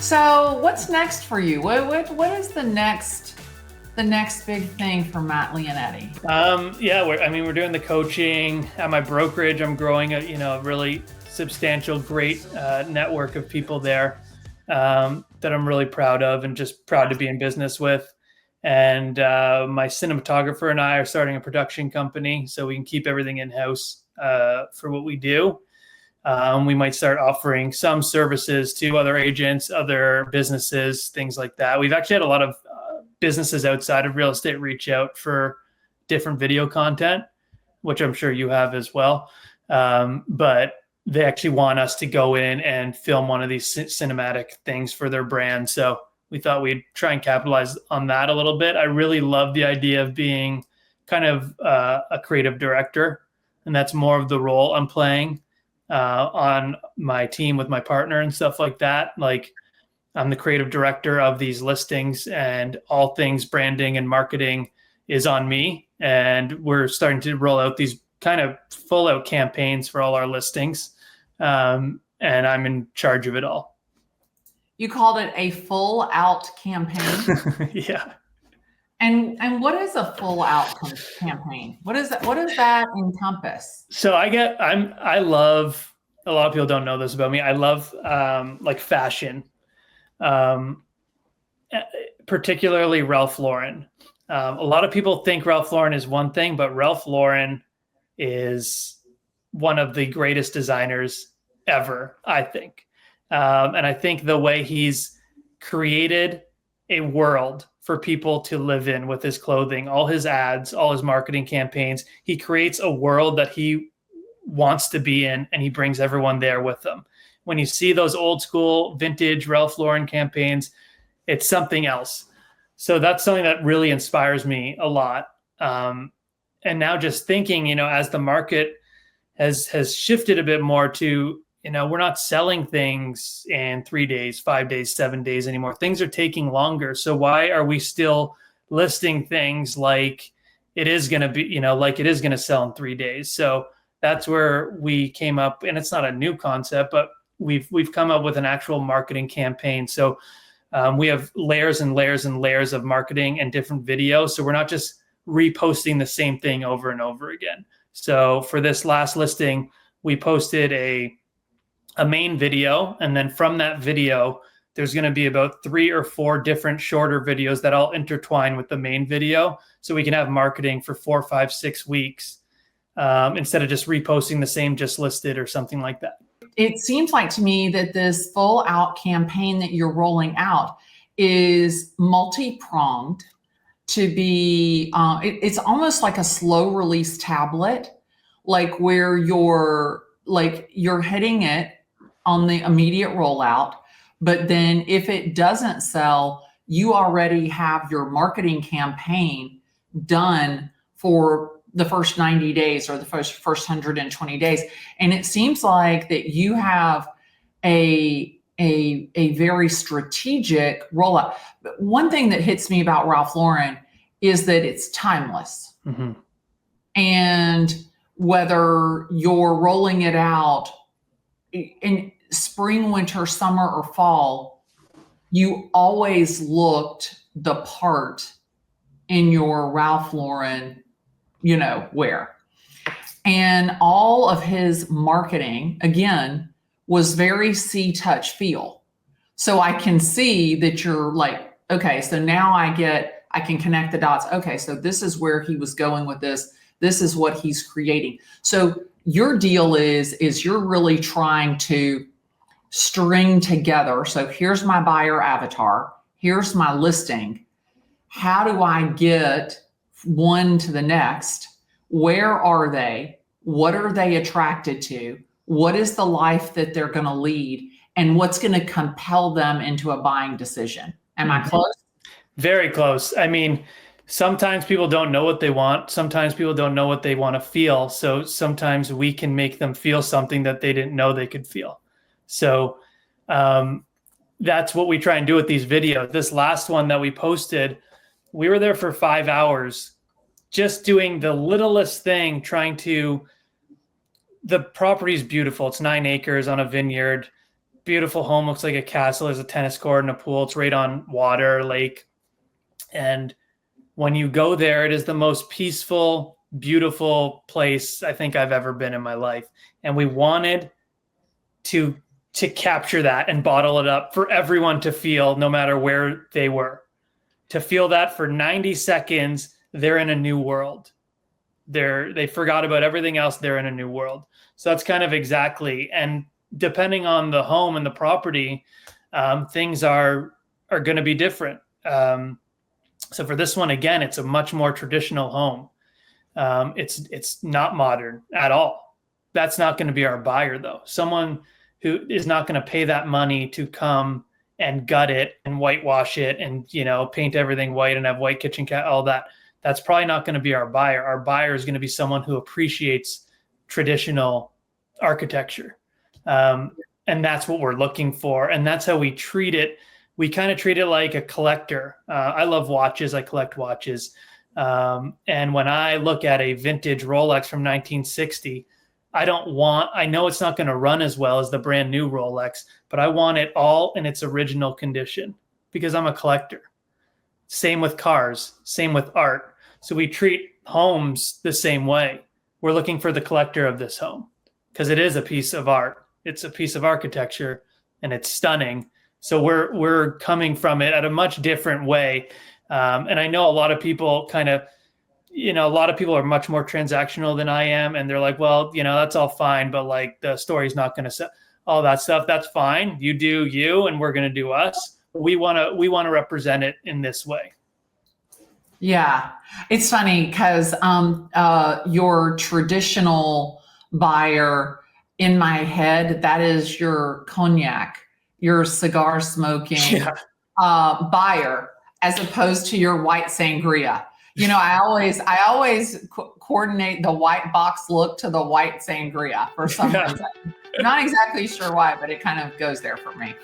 So what's next for you? What is the next big thing for Matt Lionetti? Yeah, we're doing the coaching at my brokerage. I'm growing a really substantial, great network of people there that I'm really proud of and just proud to be in business with. And my cinematographer and I are starting a production company so we can keep everything in-house for what we do. We might start offering some services to other agents, other businesses, things like that. We've actually had a lot of businesses outside of real estate reach out for different video content, which I'm sure you have as well. But they actually want us to go in and film one of these cinematic things for their brand. So we thought we'd try and capitalize on that a little bit. I really love the idea of being kind of a creative director, and that's more of the role I'm playing on my team with my partner and stuff like that. Like, I'm the creative director of these listings, and all things branding and marketing is on me. And we're starting to roll out these kind of full out campaigns for all our listings. And I'm in charge of it all. You called it a full out campaign. Yeah. And what is a full out campaign? What is that? What does that encompass? So I love, a lot of people don't know this about me. I love like fashion, particularly Ralph Lauren. A lot of people think Ralph Lauren is one thing, but Ralph Lauren is one of the greatest designers ever, I think. And I think the way he's created a world for people to live in with his clothing, all his ads, all his marketing campaigns, he creates a world that he wants to be in, and he brings everyone there with him. When you see those old school vintage Ralph Lauren campaigns, it's something else. So that's something that really inspires me a lot. And now just thinking, as the market has shifted a bit more to, we're not selling things in 3 days, 5 days, 7 days anymore. Things are taking longer. So why are we still listing things like it is going to be, like it is going to sell in 3 days? So that's where we came up, and it's not a new concept, but we've come up with an actual marketing campaign. So we have layers and layers and layers of marketing and different videos. So we're not just reposting the same thing over and over again. So for this last listing, we posted a main video, and then from that video, there's going to be about 3 or 4 different shorter videos that all intertwine with the main video. So we can have marketing for 4, 5, 6 weeks instead of just reposting the same just listed or something like that. It seems like to me that this full out campaign that you're rolling out is multi-pronged to be, it's almost like a slow release tablet, like where you're hitting it on the immediate rollout. But then if it doesn't sell, you already have your marketing campaign done for the first 90 days or the first 120 days. And it seems like that you have a very strategic rollout. But one thing that hits me about Ralph Lauren is that it's timeless. Mm-hmm. And whether you're rolling it out in spring, winter, summer, or fall, you always looked the part in your Ralph Lauren wear. And all of his marketing, again, was very see, touch, feel. So I can see that you're like, okay, so now I can connect the dots. Okay, so this is where he was going with this. This is what he's creating. So your deal is you're really trying to string together. So here's my buyer avatar. Here's my listing. How do I get one to the next? Where are they? What are they attracted to? What is the life that they're going to lead? And what's going to compel them into a buying decision? Am I close? Very close. I mean, sometimes people don't know what they want. Sometimes people don't know what they want to feel. So sometimes we can make them feel something that they didn't know they could feel. So that's what we try and do with these videos. This last one that we posted, we were there for 5 hours just doing the littlest thing, the property's beautiful. It's 9 acres on a vineyard. beautiful home, looks like a castle. There's a tennis court and a pool. It's right on water, lake. And when you go there, it is the most peaceful, beautiful place I think I've ever been in my life. And we wanted to capture that and bottle it up for everyone to feel, no matter where they were, to feel that for 90 seconds, they're in a new world. They forgot about everything else. They're in a new world. So that's kind of exactly. And depending on the home and the property, things are going to be different. So for this one, again, it's a much more traditional home. It's not modern at all. That's not going to be our buyer, though. Someone who is not going to pay that money to come and gut it and whitewash it and, paint everything white and have white kitchen all that. That's probably not going to be our buyer. Our buyer is going to be someone who appreciates traditional architecture. And that's what we're looking for. And that's how we treat it. We kind of treat it like a collector. I love watches. I collect watches. And when I look at a vintage Rolex from 1960, I know it's not going to run as well as the brand new Rolex, but I want it all in its original condition because I'm a collector. Same with cars, same with art. So we treat homes the same way. We're looking for the collector of this home because it is a piece of art. It's a piece of architecture and it's stunning. So we're coming from it at a much different way. And I know a lot of people a lot of people are much more transactional than I am. And they're like, well, that's all fine. But like the story's not going to sell all that stuff. That's fine. You do you, and we're going to do us. We want to represent it in this way. Yeah. It's funny because your traditional buyer in my head, that is your cognac, your cigar smoking buyer, as opposed to your white sangria. I always coordinate the white box look to the white sangria for some reason. I'm not exactly sure why, but it kind of goes there for me.